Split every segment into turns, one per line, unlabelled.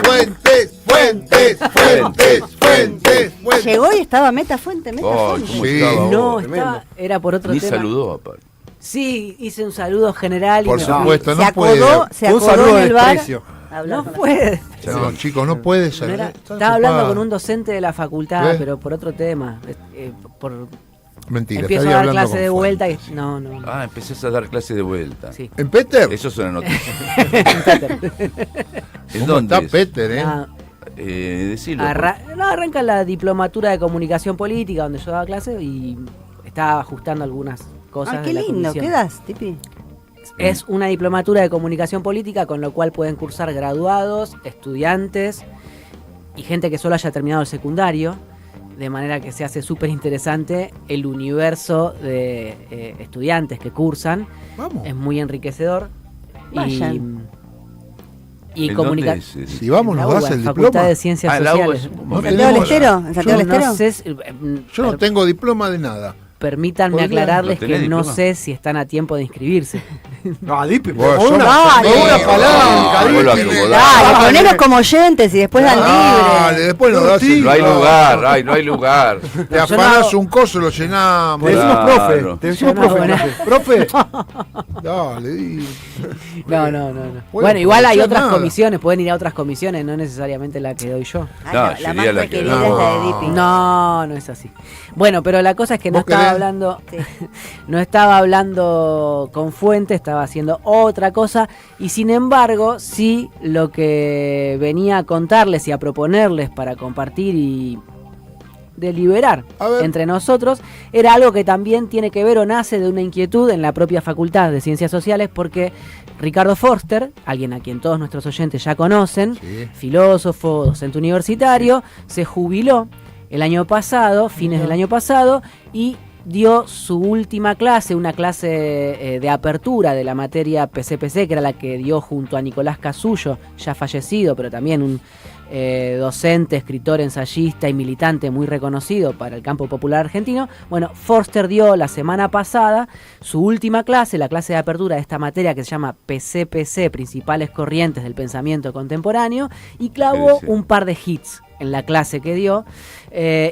Fuentes.
Llegó y estaba Meta Fuente.
¿Cómo
Sí.
estaba?
No,
Tremendo.
era por otro
Ni
tema.
saludó, aparte.
Sí, hice un saludo general.
Por
y me fui.
supuesto,
Se
no puede.
acodó, se
Un
acodó
saludo
en
de
el bar.
desprecio.
a hablar
No
con
puede.
No, chicos, no puede
No
salir.
era-
Está
estaba hablando
ocupada.
con un docente de la facultad,
¿Ves?
pero por otro tema. Por,
Mentira,
empiezo a
estaría
dar
hablando
clase
con
de vuelta y.
Fuentes.
No.
Ah, empezás a dar clase de vuelta.
Sí.
¿En Peter?
Eso es una noticia. ¿En
¿Cómo
dónde
está
es?
Peter,
Ah,
Decilo.
arranca la diplomatura de comunicación política donde yo daba clase y estaba ajustando algunas cosas.
Ay, qué
de la
lindo.
comisión.
¿Qué das, Tipi?
Es una diplomatura de comunicación política con lo cual pueden cursar graduados, estudiantes y gente que solo haya terminado el secundario, de manera que se hace súper interesante el universo de estudiantes que cursan.
Vamos.
Es muy enriquecedor.
Vayan.
Y
¿En
comunica.
dónde es?
Si vamos, nos das el
Facultad
diploma.
de Ciencias
Ah, la U
Sociales.
es un
No
momento.
¿Santiago del
tenemos-
Estero? ¿En Santiago del
No
Estero?
sé
Yo no tengo diploma de nada.
permítanme
¿Podría?
aclararles
¿No tenés
que no
diploma?
sé si están a tiempo de inscribirse.
No, Dipi,
Vos,
con una
dale.
palanca,
No,
Dipi.
vos lo acomodás.
Dale, poneros como oyentes y después dan
Dale,
libre.
después nos das el
No hay
diploma.
lugar, ay, no hay lugar.
Te afanás un coso, lo llenamos.
Te decimos
Claro.
profe, te decimos
Yo no,
profe.
bueno.
Profe,
Dale, di.
No.
Bueno,
Bueno, igual hay
no
otras
nada.
comisiones, pueden ir a otras comisiones, no necesariamente la que doy yo.
Ah,
No,
la
sería
más
la que-
requerida
no.
es la de Dipi.
No es así. Bueno, pero la cosa es que no
¿Vos
estaba
querés?
hablando,
Sí.
no estaba hablando con Fuente, estaba haciendo otra cosa y sin embargo, sí lo que venía a contarles y a proponerles para compartir y deliberar
A ver.
entre nosotros era algo que también tiene que ver o nace de una inquietud en la propia Facultad de Ciencias Sociales porque Ricardo Forster, alguien a quien todos nuestros oyentes ya conocen,
Sí.
filósofo, docente universitario, se jubiló el año pasado, fines del año pasado, y dio su última clase, una clase de apertura de la materia PCPC, que era la que dio junto a Nicolás Casullo, ya fallecido, pero también un docente, escritor, ensayista y militante muy reconocido para el campo popular argentino. Bueno, Forster dio la semana pasada su última clase, la clase de apertura de esta materia que se llama PCPC, Principales Corrientes del Pensamiento Contemporáneo, y clavó
Sí.
un par de hits en la clase que dio,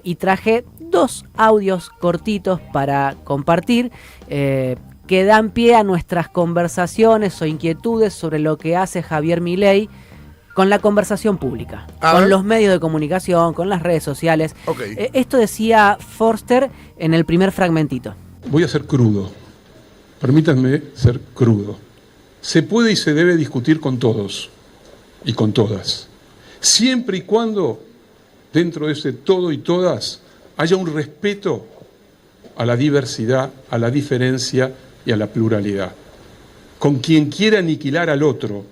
y traje 2 audios cortitos para compartir, que dan pie a nuestras conversaciones o inquietudes sobre lo que hace Javier Milei con la conversación pública,
A
con
ver.
los medios de comunicación, con las redes sociales.
Ok.
Esto decía Forster en el primer fragmentito.
Voy a ser crudo. Permítanme ser crudo. Se puede y se debe discutir con todos y con todas, siempre y cuando dentro de ese todo y todas haya un respeto a la diversidad, a la diferencia y a la pluralidad. Con quien quiera aniquilar al otro,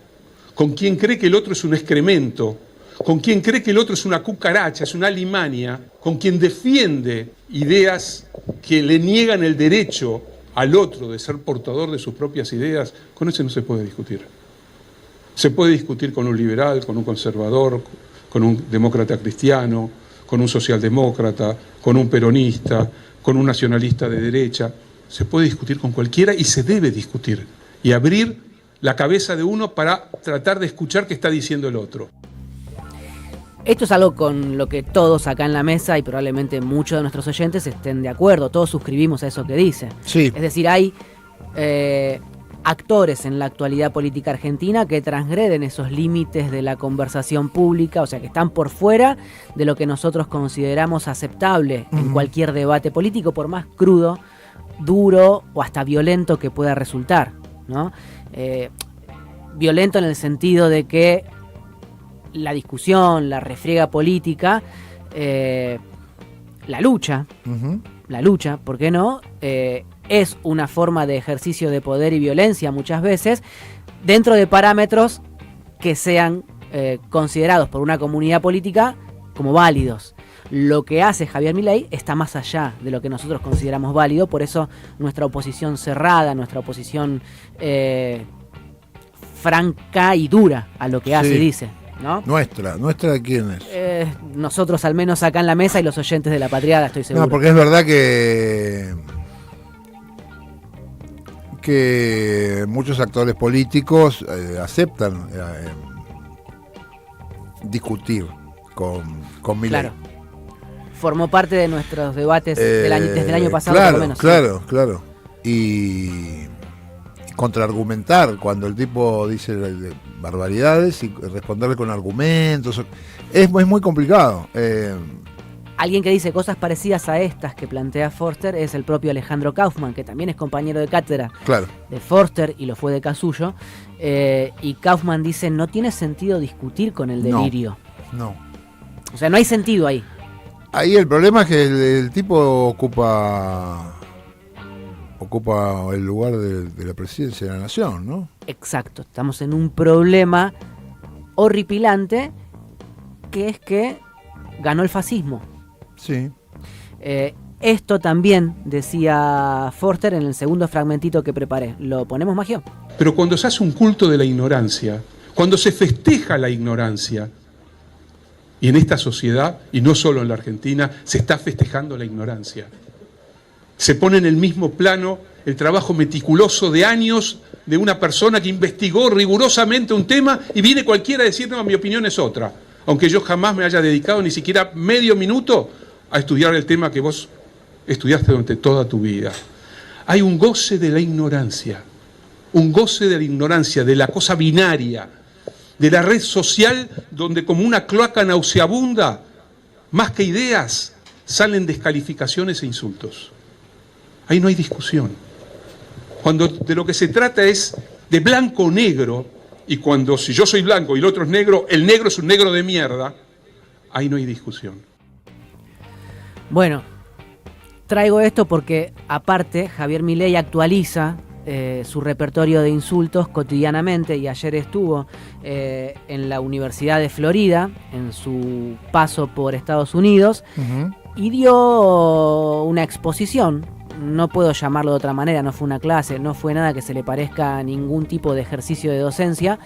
con quien cree que el otro es un excremento, con quien cree que el otro es una cucaracha, es una alimaña, con quien defiende ideas que le niegan el derecho al otro de ser portador de sus propias ideas, con ese no se puede discutir. Se puede discutir con un liberal, con un conservador, con un demócrata cristiano, con un socialdemócrata, con un peronista, con un nacionalista de derecha. Se puede discutir con cualquiera y se debe discutir y abrir la cabeza de uno para tratar de escuchar qué está diciendo el otro.
Esto es algo con lo que todos acá en la mesa y probablemente muchos de nuestros oyentes estén de acuerdo, todos suscribimos a eso que dice.
Sí.
Es decir, hay actores en la actualidad política argentina que transgreden esos límites de la conversación pública, o sea, que están por fuera de lo que nosotros consideramos aceptable en cualquier debate político, por más crudo, duro o hasta violento que pueda resultar, ¿no? Violento en el sentido de que la discusión, la refriega política, la lucha, ¿por qué no? Es una forma de ejercicio de poder y violencia muchas veces, dentro de parámetros que sean considerados por una comunidad política como válidos. Lo que hace Javier Milei está más allá de lo que nosotros consideramos válido, por eso nuestra oposición cerrada, nuestra oposición franca y dura a lo que hace y dice, ¿no?
¿Nuestra de quién es?
Nosotros al menos acá en la mesa y los oyentes de La Patriada, estoy seguro.
No, porque es verdad que muchos actores políticos aceptan discutir con Milei.
Claro. Formó parte de nuestros debates desde el año pasado,
claro,
por lo menos.
Claro. Y contraargumentar cuando el tipo dice barbaridades y responderle con argumentos. Es muy complicado.
Alguien que dice cosas parecidas a estas que plantea Forster es el propio Alejandro Kaufman, que también es compañero de cátedra de Forster y lo fue de Casullo. Y Kaufman dice, no tiene sentido discutir con el delirio.
No.
O sea, no hay sentido ahí.
Ahí el problema es que el tipo ocupa el lugar de la presidencia de la nación, ¿no?
Exacto, estamos en un problema horripilante, que es que ganó el fascismo.
Sí.
Esto también decía Forster en el segundo fragmentito que preparé. ¿Lo ponemos, Magio?
Pero cuando se hace un culto de la ignorancia, cuando se festeja la ignorancia, y en esta sociedad, y no solo en la Argentina, se está festejando la ignorancia. Se pone en el mismo plano el trabajo meticuloso de años de una persona que investigó rigurosamente un tema y viene cualquiera a decir, no, mi opinión es otra. Aunque yo jamás me haya dedicado ni siquiera medio minuto a estudiar el tema que vos estudiaste durante toda tu vida. Hay un goce de la ignorancia, de la cosa binaria, de la red social donde como una cloaca nauseabunda, más que ideas, salen descalificaciones e insultos. Ahí no hay discusión. Cuando de lo que se trata es de blanco o negro, y cuando si yo soy blanco y el otro es negro, el negro es un negro de mierda, ahí no hay discusión.
Bueno, traigo esto porque aparte Javier Milei actualiza su repertorio de insultos cotidianamente, y ayer estuvo en la Universidad de Florida en su paso por Estados Unidos y dio una exposición. No puedo llamarlo de otra manera, no fue una clase, no fue nada que se le parezca a ningún tipo de ejercicio de docencia,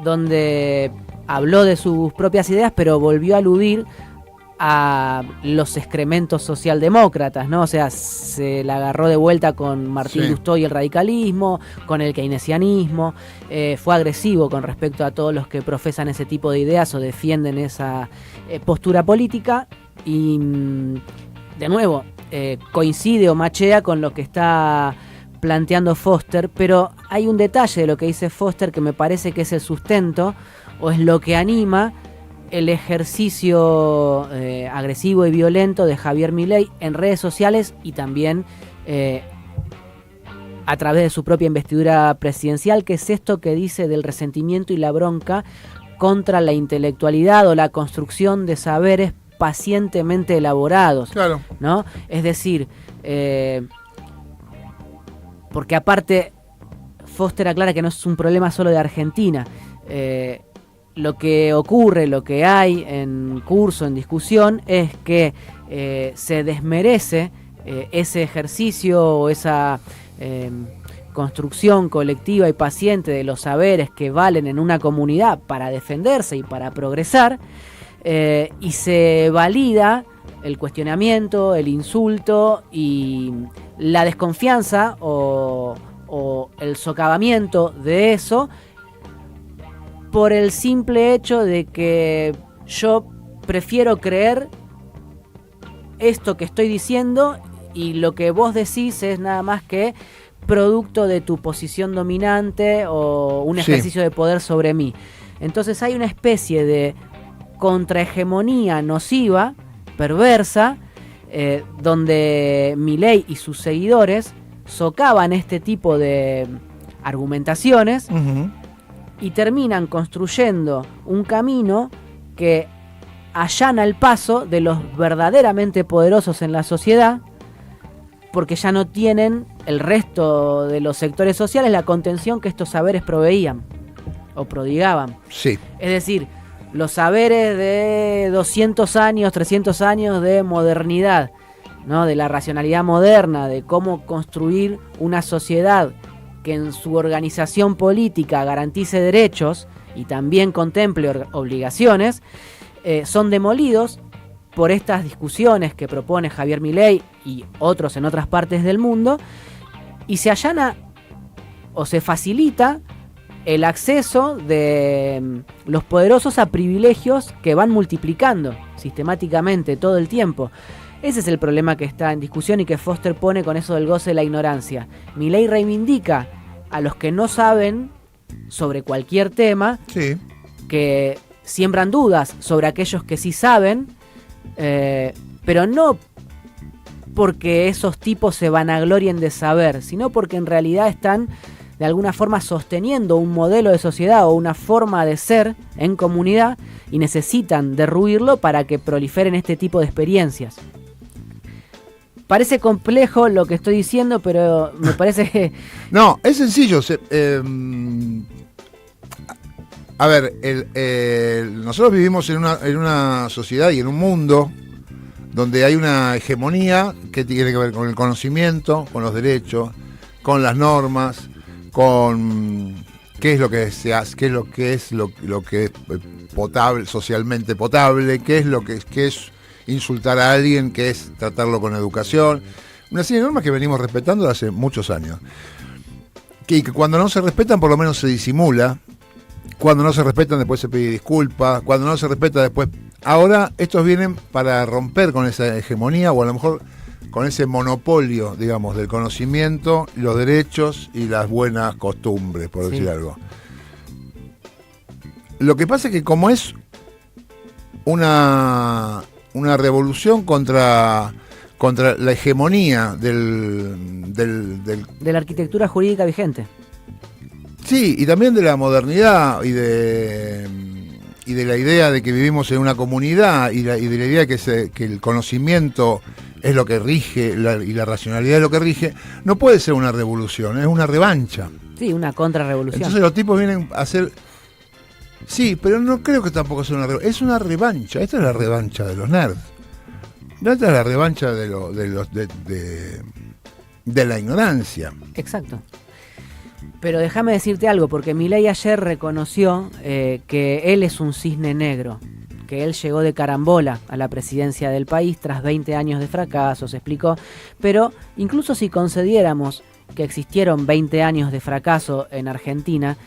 donde habló de sus propias ideas, pero volvió a aludir a los excrementos socialdemócratas, ¿no? O sea, se la agarró de vuelta con Martín Lustó y el radicalismo, con el keynesianismo, fue agresivo con respecto a todos los que profesan ese tipo de ideas o defienden esa postura política, y de nuevo coincide o machea con lo que está planteando Forster, pero hay un detalle de lo que dice Forster que me parece que es el sustento o es lo que anima el ejercicio agresivo y violento de Javier Milei en redes sociales y también a través de su propia investidura presidencial, que es esto que dice del resentimiento y la bronca contra la intelectualidad o la construcción de saberes pacientemente elaborados,
Claro.
¿no? Es decir, porque aparte Forster aclara que no es un problema solo de Argentina. Lo que ocurre, lo que hay en curso, en discusión, es que se desmerece ese ejercicio o esa construcción colectiva y paciente de los saberes que valen en una comunidad para defenderse y para progresar, y se valida el cuestionamiento, el insulto y la desconfianza o el socavamiento de eso, por el simple hecho de que yo prefiero creer esto que estoy diciendo y lo que vos decís es nada más que producto de tu posición dominante o un ejercicio de poder sobre mí. Entonces hay una especie de contrahegemonía nociva, perversa, donde Milei y sus seguidores socavan este tipo de argumentaciones y terminan construyendo un camino que allana el paso de los verdaderamente poderosos en la sociedad, porque ya no tienen el resto de los sectores sociales la contención que estos saberes proveían o prodigaban.
Sí.
Es decir, los saberes de 200 años, 300 años de modernidad, ¿no? De la racionalidad moderna, de cómo construir una sociedad que en su organización política garantice derechos y también contemple obligaciones, son demolidos por estas discusiones que propone Javier Milei y otros en otras partes del mundo, y se allana o se facilita el acceso de los poderosos a privilegios que van multiplicando sistemáticamente todo el tiempo. Ese es el problema que está en discusión y que Foster pone con eso del goce de la ignorancia. Milei reivindica a los que no saben sobre cualquier tema,
Sí.
que siembran dudas sobre aquellos que sí saben, pero no porque esos tipos se vanaglorien de saber, sino porque en realidad están de alguna forma sosteniendo un modelo de sociedad o una forma de ser en comunidad y necesitan derruirlo para que proliferen este tipo de experiencias. Parece complejo lo que estoy diciendo, pero me parece que...
No, es sencillo. A ver, nosotros vivimos en una sociedad y en un mundo donde hay una hegemonía que tiene que ver con el conocimiento, con los derechos, con las normas, con qué es lo que se hace, qué es lo que es potable, socialmente potable, qué es insultar a alguien, qué es tratarlo con educación. Una serie de normas que venimos respetando hace muchos años. Que cuando no se respetan, por lo menos se disimula. Cuando no se respetan, después se pide disculpas. Cuando no se respeta, después... Ahora, estos vienen para romper con esa hegemonía, o a lo mejor con ese monopolio, digamos, del conocimiento, los derechos y las buenas costumbres, por decir algo. Lo que pasa es que como es una revolución contra la hegemonía de
la arquitectura jurídica vigente.
Sí, y también de la modernidad y de la idea de que vivimos en una comunidad y de la idea que el conocimiento es lo que rige y la racionalidad es lo que rige, no puede ser una revolución, es una revancha.
Sí, una contrarrevolución.
Entonces los tipos vienen a hacer... Sí, pero no creo que tampoco sea una revancha. Es una revancha. Esta es la revancha de los nerds. Esta es la revancha de la ignorancia.
Exacto. Pero déjame decirte algo, porque Milei ayer reconoció que él es un cisne negro, que él llegó de carambola a la presidencia del país tras 20 años de fracasos, explicó. Pero incluso si concediéramos que existieron 20 años de fracaso en Argentina,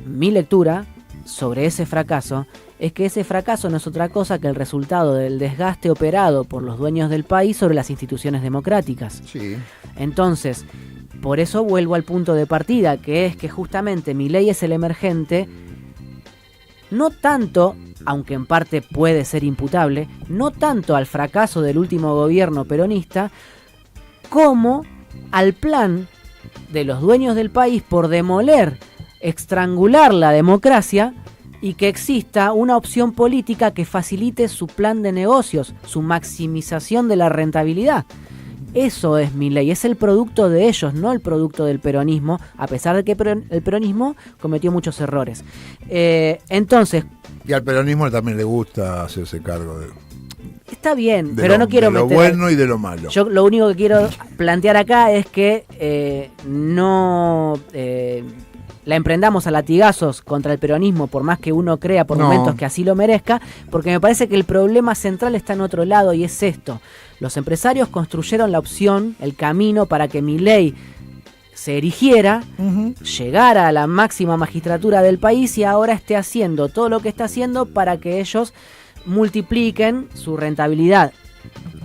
mi lectura sobre ese fracaso es que ese fracaso no es otra cosa que el resultado del desgaste operado por los dueños del país sobre las instituciones democráticas.
Sí.
Entonces, por eso vuelvo al punto de partida, que es que justamente Milei es el emergente, no tanto, aunque en parte puede ser imputable, no tanto al fracaso del último gobierno peronista, como al plan de los dueños del país por demoler, estrangular la democracia y que exista una opción política que facilite su plan de negocios, su maximización de la rentabilidad. Eso es Milei, es el producto de ellos, no el producto del peronismo, a pesar de que el peronismo cometió muchos errores. Entonces...
Y al peronismo también le gusta hacerse cargo de...
Está bien, pero no quiero meter...
De lo bueno y de lo malo.
Yo lo único que quiero plantear acá es que no... la emprendamos a latigazos contra el peronismo, por más que uno crea por momentos que así lo merezca, porque me parece que el problema central está en otro lado y es esto. Los empresarios construyeron la opción, el camino para que Milei se erigiera, llegara a la máxima magistratura del país y ahora esté haciendo todo lo que está haciendo para que ellos multipliquen su rentabilidad.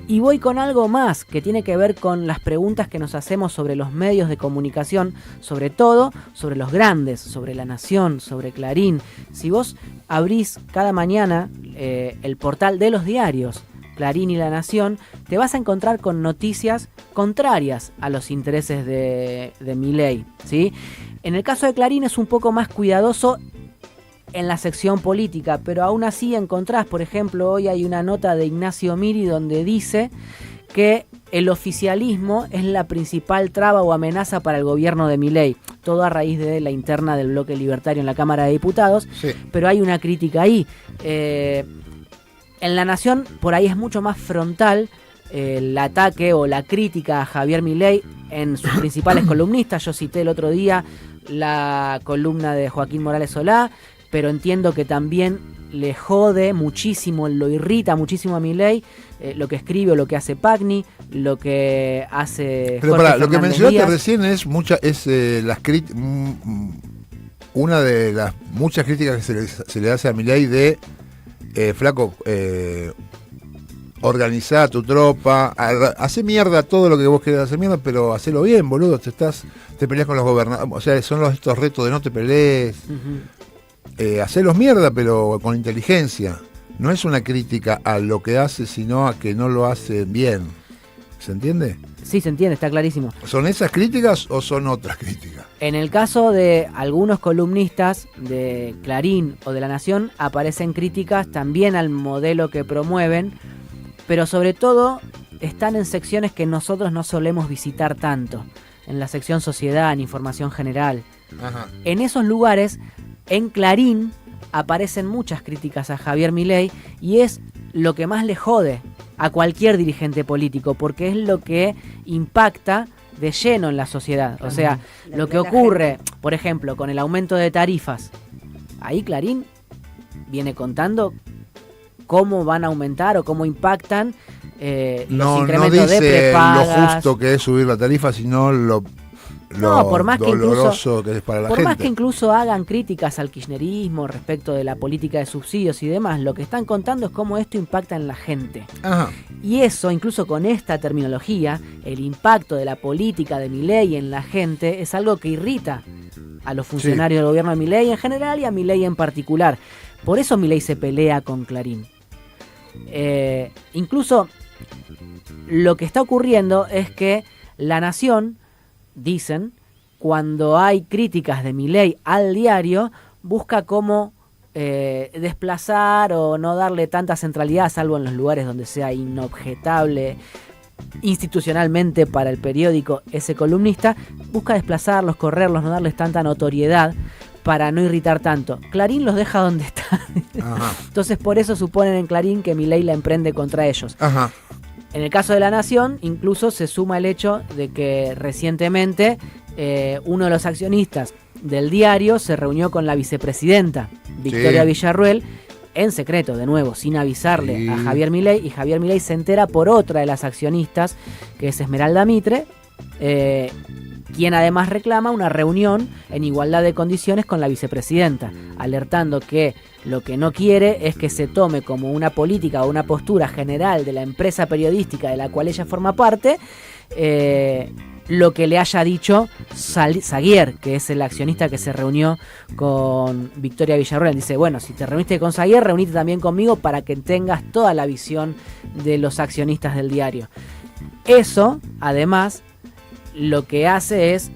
Y voy con algo más que tiene que ver con las preguntas que nos hacemos sobre los medios de comunicación, sobre todo sobre los grandes, sobre La Nación, sobre Clarín. Si vos abrís cada mañana el portal de los diarios, Clarín y La Nación, te vas a encontrar con noticias contrarias a los intereses de Milei, ¿sí? En el caso de Clarín es un poco más cuidadoso en la sección política, pero aún así encontrás, por ejemplo, hoy hay una nota de Ignacio Miri donde dice que el oficialismo es la principal traba o amenaza para el gobierno de Milei, todo a raíz de la interna del bloque libertario en la Cámara de Diputados, sí. Pero hay una crítica ahí. En La Nación por ahí es mucho más frontal el ataque o la crítica a Javier Milei en sus principales columnistas. Yo cité el otro día la columna de Joaquín Morales Solá, pero entiendo que también le jode muchísimo, lo irrita muchísimo a Milei lo que escribe o lo que hace Pagni, lo que hace...
Pero
Jorge
lo que
Fernández
mencionaste
Díaz.
recién es una de las muchas críticas que se le hace a Milei de flaco, organizá tu tropa, hace mierda todo lo que vos querés hacer mierda, pero hacelo bien, boludo, te peleás con los gobernadores, o sea, son estos retos de no te pelees, hacelos mierda, pero con inteligencia. No es una crítica a lo que hace, sino a que no lo hace bien. ¿Se entiende?
Sí, se entiende, está clarísimo.
¿Son esas críticas o son otras críticas?
En el caso de algunos columnistas de Clarín o de La Nación, aparecen críticas también al modelo que promueven, pero sobre todo están en secciones que nosotros no solemos visitar tanto, en la sección Sociedad, en Información General.
Ajá.
En esos lugares, en Clarín, aparecen muchas críticas a Javier Milei y es lo que más le jode a cualquier dirigente político, porque es lo que impacta de lleno en la sociedad. O sea, lo que ocurre, por ejemplo, con el aumento de tarifas, ahí Clarín viene contando cómo van a aumentar o cómo impactan los incrementos de
dice
prepagas.
lo justo que es subir la tarifa, sino lo
por más que
doloroso que es para la
por
gente.
más que incluso hagan críticas al kirchnerismo respecto de la política de subsidios y demás, lo que están contando es cómo esto impacta en la gente.
Ajá.
Y eso, incluso con esta terminología, el impacto de la política de Milei en la gente es algo que irrita a los funcionarios del gobierno de Milei en general y a Milei en particular. Por eso Milei se pelea con Clarín. Incluso lo que está ocurriendo es que La Nación, dicen, cuando hay críticas de Milei al diario, busca cómo desplazar o no darle tanta centralidad, salvo en los lugares donde sea inobjetable institucionalmente para el periódico ese columnista, busca desplazarlos, correrlos, no darles tanta notoriedad para no irritar tanto. Clarín los deja donde están.
Ajá.
Entonces por eso suponen en Clarín que Milei la emprende contra ellos.
Ajá.
En el caso de La Nación, incluso se suma el hecho de que recientemente uno de los accionistas del diario se reunió con la vicepresidenta, Victoria Villarruel, en secreto, de nuevo, sin avisarle a Javier Milei, y Javier Milei se entera por otra de las accionistas, que es Esmeralda Mitre, quien además reclama una reunión en igualdad de condiciones con la vicepresidenta, alertando que lo que no quiere es que se tome como una política o una postura general de la empresa periodística de la cual ella forma parte, lo que le haya dicho Saguier, que es el accionista que se reunió con Victoria Villarruel. Dice, bueno, si te reuniste con Saguier, reunite también conmigo para que tengas toda la visión de los accionistas del diario. Eso, además, lo que hace es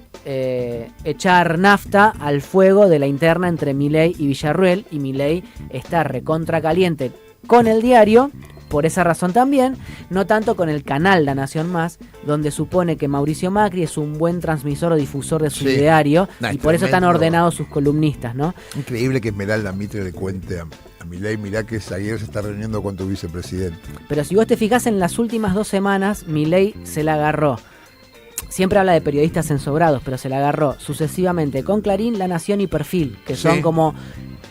echar nafta al fuego de la interna entre Milei y Villarruel, y Milei está recontra caliente con el diario, por esa razón también, no tanto con el canal La Nación Más, donde supone que Mauricio Macri es un buen transmisor o difusor de su ideario, y por eso están ordenados sus columnistas, ¿no?
Increíble que Esmeralda Mitre le cuente a Milei, mirá que Saguier se está reuniendo con tu vicepresidente.
Pero si vos te fijás, en las últimas 2 semanas, Milei se la agarró. Siempre habla de periodistas ensobrados, pero se la agarró sucesivamente con Clarín, La Nación y Perfil, que son como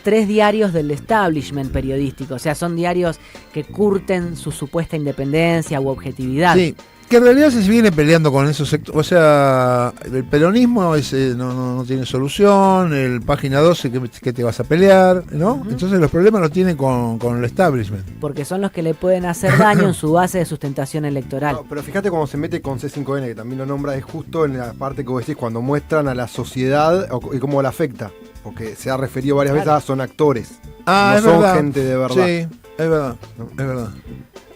3 diarios del establishment periodístico. O sea, son diarios que curten su supuesta independencia u objetividad.
Sí, que en realidad se viene peleando con esos sectores. O sea, el peronismo no tiene solución, el Página 12, ¿qué te vas a pelear? ¿No? Entonces los problemas los tiene con el establishment.
Porque son los que le pueden hacer daño en su base de sustentación electoral.
No, pero fíjate cómo se mete con C5N, que también lo nombra, es justo en la parte que vos decís, cuando muestran a la sociedad y cómo la afecta. Porque se ha referido varias veces a son actores.
Ah,
no
es
son
verdad.
gente de verdad.
Sí, es verdad, es verdad.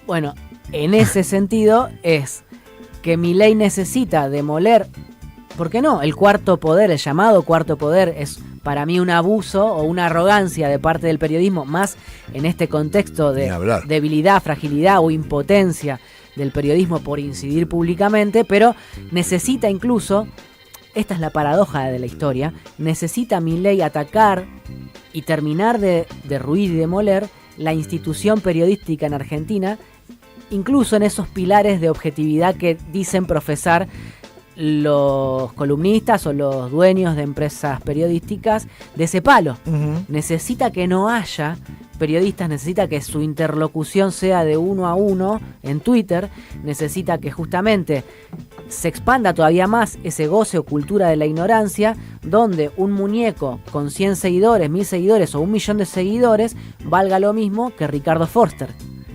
Bueno, en ese sentido es que Milei necesita demoler, ¿por qué no? El cuarto poder, el llamado cuarto poder, es para mí un abuso o una arrogancia de parte del periodismo, más en este contexto de debilidad, fragilidad o impotencia del periodismo por incidir públicamente, pero necesita incluso, esta es la paradoja de la historia, necesita Milei atacar y terminar de derruir y demoler la institución periodística en Argentina, incluso en esos pilares de objetividad que dicen profesar los columnistas o los dueños de empresas periodísticas de ese palo. Necesita que no haya periodistas, necesita que su interlocución sea de 1 a 1 en Twitter, necesita que justamente se expanda todavía más ese goce o cultura de la ignorancia, donde un muñeco con 100 seguidores, 1000 seguidores o 1 millón de seguidores valga lo mismo que Ricardo Forster.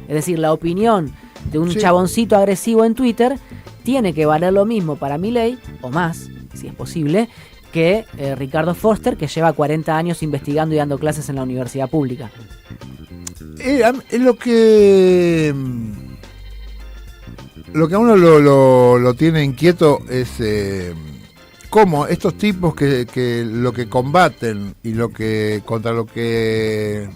Es decir, la opinión de un chaboncito agresivo en Twitter tiene que valer lo mismo para Milei, o más, si es posible, que Ricardo Forster, que lleva 40 años investigando y dando clases en la universidad pública.
Es lo que a uno lo tiene inquieto es cómo estos tipos que lo que combaten y contra lo que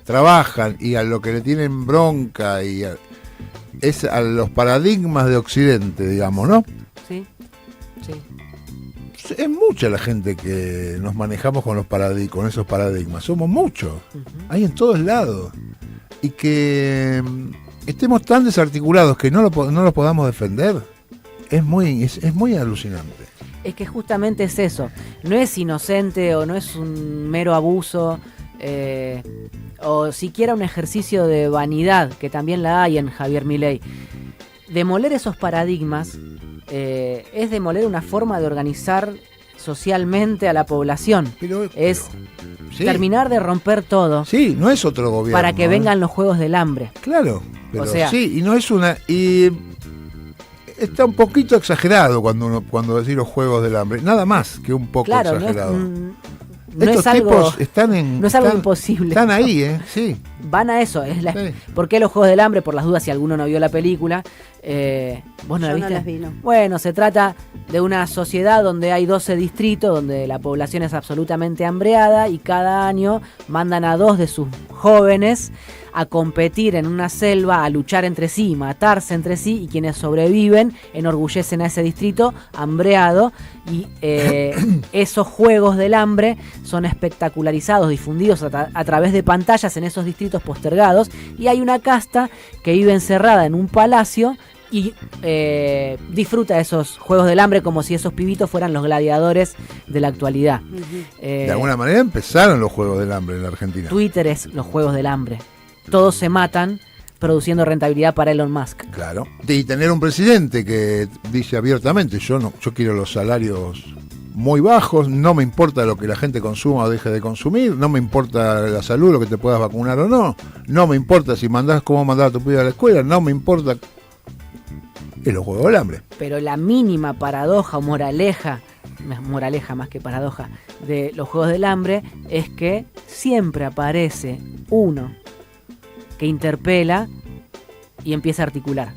trabajan y a lo que le tienen bronca es a los paradigmas de Occidente, digamos, ¿no?
Sí, sí.
Es mucha la gente que nos manejamos con esos paradigmas. Somos muchos. Hay en todos lados. Y que estemos tan desarticulados que no los podamos defender es muy alucinante.
Es que justamente es eso. No es inocente o no es un mero abuso o siquiera un ejercicio de vanidad, que también la hay en Javier Milei. Demoler esos paradigmas es demoler una forma de organizar socialmente a la población. Pero terminar de romper todo.
Sí, no es otro gobierno.
Para que vengan los Juegos del Hambre.
Claro, pero
o sea,
sí, y no es una... Y está un poquito exagerado cuando decís los Juegos del Hambre. Nada más que un poco exagerado.
No
Estos
es algo,
tipos
no es algo imposible.
Están ahí, sí.
Van a eso.
Sí.
¿Por qué los Juegos del Hambre? Por las dudas, si alguno no vio la película. ¿Vos no la viste?
No las vi, no.
Bueno, se trata de una sociedad donde hay 12 distritos, donde la población es absolutamente hambreada y cada año mandan a 2 de sus jóvenes a competir en una selva, a luchar entre sí, matarse entre sí, y quienes sobreviven enorgullecen a ese distrito hambreado, y esos Juegos del Hambre son espectacularizados, difundidos a través de pantallas en esos distritos postergados, y hay una casta que vive encerrada en un palacio y disfruta de esos Juegos del Hambre como si esos pibitos fueran los gladiadores de la actualidad.
De alguna manera empezaron los Juegos del Hambre en la Argentina.
Twitter es los Juegos del Hambre. Todos se matan produciendo rentabilidad para Elon Musk.
Claro. Y tener un presidente que dice abiertamente, yo quiero los salarios muy bajos, no me importa lo que la gente consuma o deje de consumir, no me importa la salud, lo que te puedas vacunar o no me importa si cómo mandar a tu pibe a la escuela, no me importa. Es los Juegos del Hambre.
Pero la mínima paradoja o moraleja más que paradoja, de los Juegos del Hambre es que siempre aparece uno que interpela y empieza a articular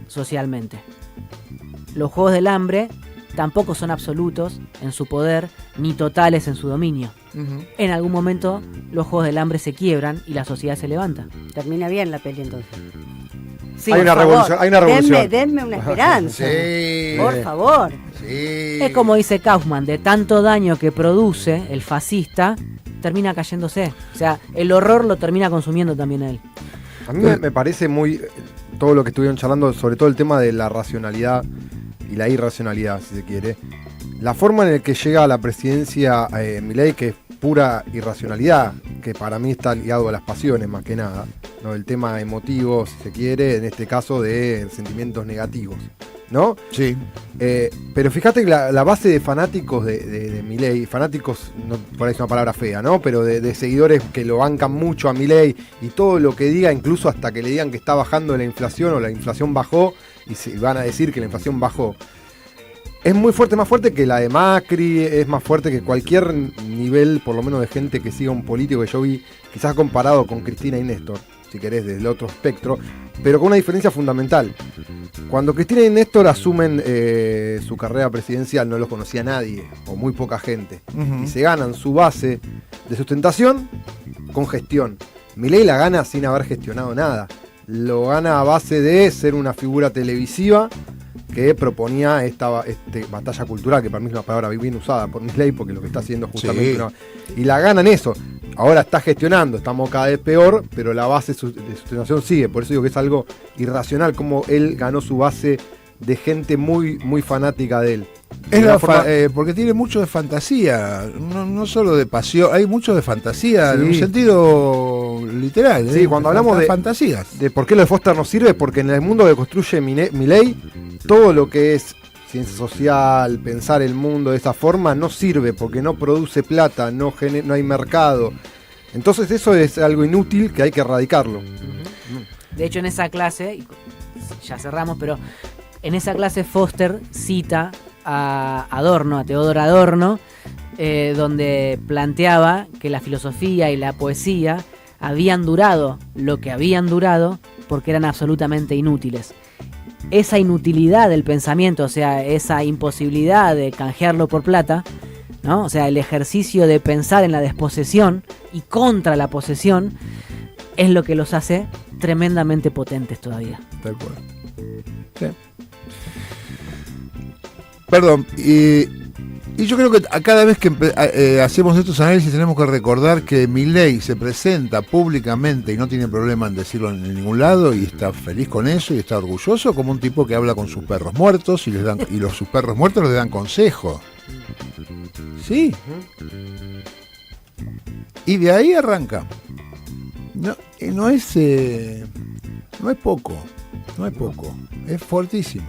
socialmente. Los Juegos del Hambre tampoco son absolutos en su poder ni totales en su dominio. En algún momento los Juegos del Hambre se quiebran y la sociedad se levanta.
Termina bien la peli entonces.
Sí,
hay una revolución.
Denme una esperanza.
Sí.
Por favor.
Sí.
Es como dice Kaufman, de tanto daño que produce el fascista, termina cayéndose. O sea, el horror lo termina consumiendo también a él.
A mí me parece muy... todo lo que estuvieron charlando, sobre todo el tema de la racionalidad y la irracionalidad, si se quiere. La forma en la que llega a la presidencia Milei, que es pura irracionalidad, que para mí está ligado a las pasiones más que nada, ¿no? El tema emotivo, si se quiere, en este caso de sentimientos negativos, ¿no?
Sí.
Pero fíjate que la base de fanáticos de Milei, fanáticos, no, por ahí es una palabra fea, ¿no? Pero de seguidores que lo bancan mucho a Milei y todo lo que diga, incluso hasta que le digan que está bajando la inflación o la inflación bajó, y se van a decir que la inflación bajó. Es muy fuerte, más fuerte que la de Macri, es más fuerte que cualquier nivel, por lo menos de gente que siga un político que yo vi, quizás comparado con Cristina y Néstor, si querés, desde el otro espectro, pero con una diferencia fundamental. Cuando Cristina y Néstor asumen su carrera presidencial, no los conocía nadie, o muy poca gente, y se ganan su base de sustentación con gestión. Milei la gana sin haber gestionado nada, lo gana a base de ser una figura televisiva que proponía esta batalla cultural, que para mí es una palabra bien usada por Milei, porque lo que está haciendo justamente y la gana en eso. Ahora está gestionando, estamos cada vez peor, pero la base de sustentación sigue. Por eso digo que es algo irracional, como él ganó su base de gente muy, muy fanática de él.
Porque tiene mucho de fantasía, no solo de pasión, hay mucho de fantasía,
Sí.
en un sentido literal.
Sí, cuando hablamos de
fantasías.
De por qué lo de Foster no sirve, porque en el mundo que construye Milei, todo lo que es ciencia social, pensar el mundo de esa forma, no sirve porque no produce plata, no hay mercado. Entonces eso es algo inútil que hay que erradicarlo.
De hecho, en esa clase, ya cerramos, pero en esa clase Foster cita a Adorno, a Teodor Adorno, donde planteaba que la filosofía y la poesía habían durado lo que habían durado porque eran absolutamente inútiles. Esa inutilidad del pensamiento, o sea, esa imposibilidad de canjearlo por plata, ¿no? O sea, el ejercicio de pensar en la desposesión y contra la posesión es lo que los hace tremendamente potentes todavía.
Tal cual. Sí. Perdón, y yo creo que a cada vez que hacemos estos análisis tenemos que recordar que Milei se presenta públicamente y no tiene problema en decirlo en ningún lado y está feliz con eso y está orgulloso como un tipo que habla con sus perros muertos y sus perros muertos le dan consejo. Sí. Y de ahí arranca. No es poco, es fuertísimo.